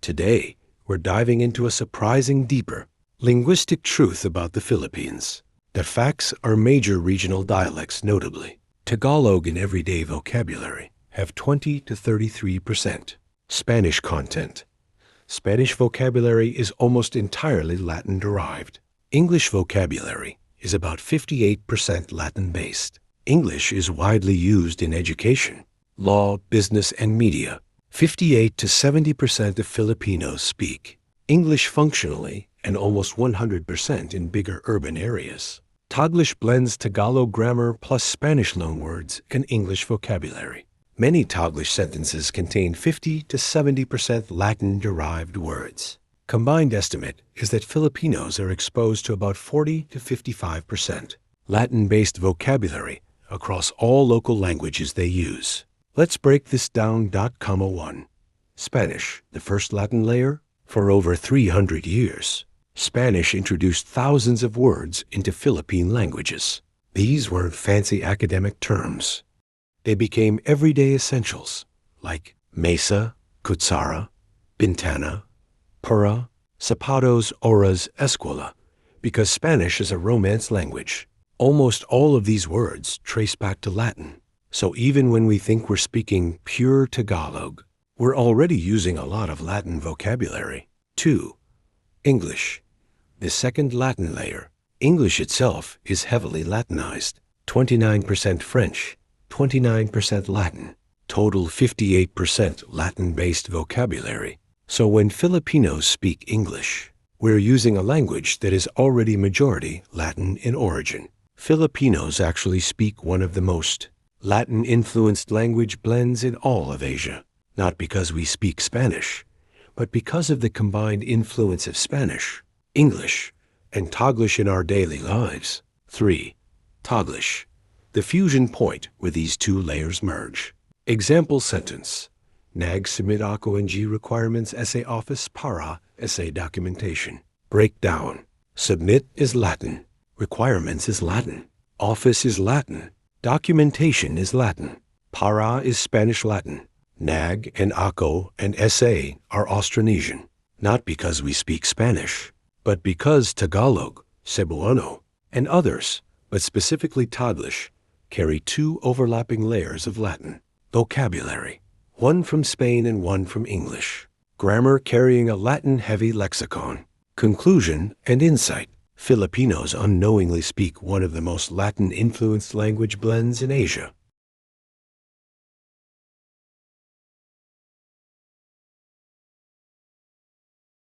Today, we're diving into a surprising deeper linguistic truth about the Philippines. The facts are major regional dialects, notably Tagalog and everyday vocabulary, have 20 to 33%. Spanish content. Spanish vocabulary is almost entirely Latin-derived. English vocabulary is about 58% Latin-based. English is widely used in education, law, business, and media. 58 to 70% of Filipinos speak English functionally and almost 100% in bigger urban areas. Taglish blends Tagalog grammar plus Spanish loanwords and English vocabulary. Many Taglish sentences contain 50 to 70% Latin-derived words. Combined estimate is that Filipinos are exposed to about 40 to 55% Latin-based vocabulary across all local languages they use. Let's break this down. 1. Spanish, the first Latin layer. For over 300 years, Spanish introduced thousands of words into Philippine languages. These weren't fancy academic terms. They became everyday essentials like mesa, kutsara, bintana, pura, zapatos, oras, escuela, because Spanish is a Romance language. Almost all of these words trace back to Latin. So even when we think we're speaking pure Tagalog, we're already using a lot of Latin vocabulary. 2. English, the second Latin layer. English itself is heavily Latinized. 29% French, 29% Latin, total 58% Latin-based vocabulary. So when Filipinos speak English, we're using a language that is already majority Latin in origin. Filipinos actually speak one of the most Latin-influenced language blends in all of Asia, not because we speak Spanish, but because of the combined influence of Spanish, English, and Taglish in our daily lives. 3. Taglish, the fusion point where these two layers merge. Example sentence. Nag submit ako ng requirements essay office para essay documentation. Breakdown. Submit is Latin. Requirements is Latin. Office is Latin. Documentation is Latin. Para is Spanish Latin. Nag and ako and essay are Austronesian. Not because we speak Spanish, but because Tagalog, Cebuano, and others, but specifically Taglish, carry two overlapping layers of Latin. Vocabulary. One from Spain and one from English. Grammar carrying a Latin-heavy lexicon. Conclusion and insight. Filipinos unknowingly speak one of the most Latin-influenced language blends in Asia.